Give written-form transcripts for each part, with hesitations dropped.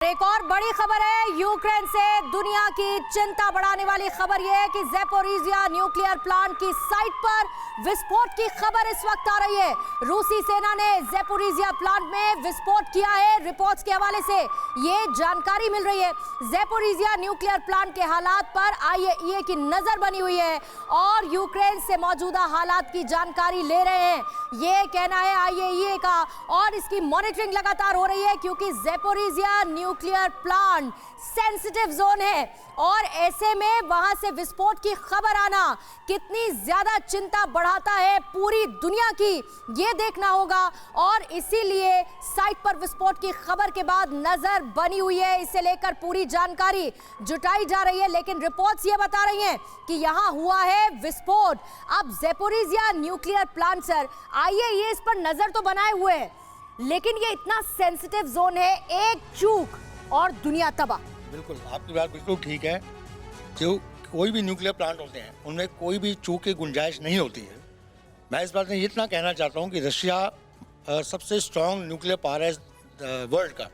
एक और बड़ी खबर है यूक्रेन से। दुनिया की चिंता बढ़ाने वाली खबर यह है कि ज़ैपोरिज़िया न्यूक्लियर प्लांट की साइट पर विस्फोट की खबर इस वक्त आ रही है। रूसी सेना ने ज़ैपोरिज़िया प्लांट में विस्फोट किया है। रिपोर्ट्स के हवाले से ये जानकारी मिल रही है। ज़ैपोरिज़िया न्यूक्लियर प्लांट के हालात पर आईएईए की नजर बनी हुई है और यूक्रेन से मौजूदा हालात की जानकारी ले रहे हैं, ये कहना है आईएईए का। और इसकी मॉनिटरिंग लगातार हो रही है क्योंकि Zaporizhzhia nuclear plant sensitive zone है और ऐसे में वहां से विस्फोट की खबर आना कितनी ज्यादा चिंता बढ़ाता है पूरी दुनिया की, ये देखना होगा। और इसीलिए साइट पर विस्फोट की खबर के बाद नजर बनी हुई है, इसे लेकर पूरी जानकारी जुटाई जा रही है। लेकिन रिपोर्ट्स ये बता रही हैं कि यहां हुआ है विस्फोट। अब Zaporizhzhia nuclear plant sir, IAEA इस पर नजर तो बनाए हुए है, लेकिन ये इतना सेंसिटिव जोन है, एक चूक और दुनिया तबाह। बिल्कुल, आपकी बात बिल्कुल ठीक है। जो कोई भी न्यूक्लियर प्लांट होते हैं उनमें कोई भी चूक की गुंजाइश नहीं होती है। मैं इस बात में इतना कहना चाहता हूं कि रशिया सबसे स्ट्रॉन्ग न्यूक्लियर पावर है वर्ल्ड का।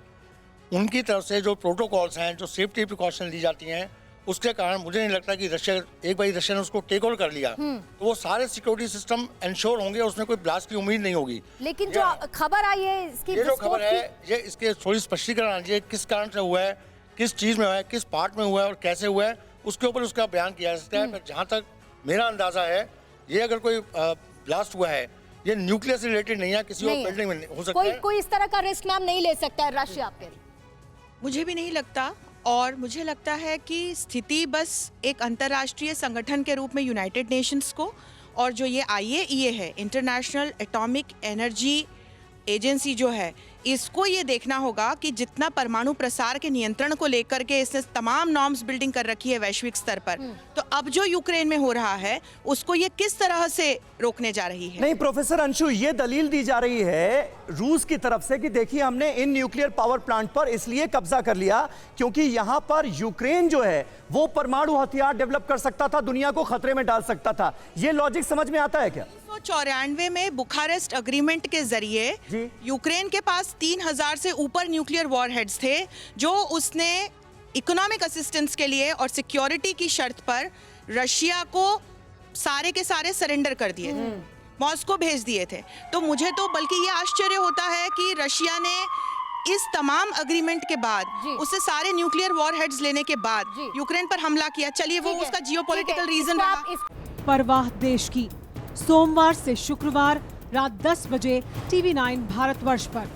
उनकी तरफ से जो प्रोटोकॉल्स हैं, जो सेफ्टी प्रिकॉशन ली जाती हैं, उसके कारण मुझे नहीं लगता कि रशिया एक बार रशिया ने उसको टेक ओवर कर लिया तो वो सारे सिक्योरिटी सिस्टम इंश्योर होंगे, उसमें कोई ब्लास्ट की उम्मीद नहीं होगी। लेकिन जो खबर आई है इसकी, ये जो खबर है ये इसके थोड़ी स्पष्टीकरण आनी चाहिए, किस कारण से हुआ है, किस चीज में हुआ है, किस पार्ट में हुआ है और कैसे हुआ है, उसके ऊपर उसका बयान किया जा सकता है। पर जहाँ तक मेरा अंदाजा है, ये अगर कोई ब्लास्ट हुआ है, ये न्यूक्लियर से रिलेटेड नहीं है, किसी और बिल्डिंग में हो सकता है। कोई इस तरह का रिस्क नाम नहीं ले सकता है रशिया पे। मुझे भी नहीं लगता, और मुझे लगता है कि स्थिति बस एक अंतर्राष्ट्रीय संगठन के रूप में यूनाइटेड नेशंस को, और जो ये आईएईए है, इंटरनेशनल एटॉमिक एनर्जी एजेंसी जो है, इसको ये देखना होगा कि जितना परमाणु प्रसार के नियंत्रण को लेकर के इसने तमाम नॉर्म्स बिल्डिंग कर रखी है वैश्विक स्तर पर, तो अब जो यूक्रेन में हो रहा है उसको ये किस तरह से रोकने जा रही है। नहीं प्रोफेसर अंशु, ये दलील दी जा रही है रूस की तरफ से कि देखिए हमने इन न्यूक्लियर पावर प्लांट पर इसलिए कब्जा कर लिया क्योंकि यहां पर यूक्रेन जो है वो परमाणु हथियार डेवलप कर सकता था, दुनिया को खतरे में डाल सकता था। ये लॉजिक समझ में आता है क्या? 1994 में बुखारेस्ट अग्रीमेंट के जरिए यूक्रेन के पास 3000 से ऊपर न्यूक्लियर वॉरहेड्स थे, जो उसने इकोनॉमिक असिस्टेंस के लिए और सिक्योरिटी की शर्त पर रशिया को सारे के सारे सरेंडर कर दिए थे, मॉस्को भेज दिए थे। तो मुझे तो बल्कि ये आश्चर्य होता है कि रशिया ने इस तमाम अग्रीमेंट के बाद, उससे सारे न्यूक्लियर वॉरहेड्स लेने के बाद यूक्रेन पर हमला किया। चलिए वो उसका जियोपॉलिटिकल रीजन रहा। परवाह देश की, सोमवार से शुक्रवार रात 10 बजे TV9 भारतवर्ष पर।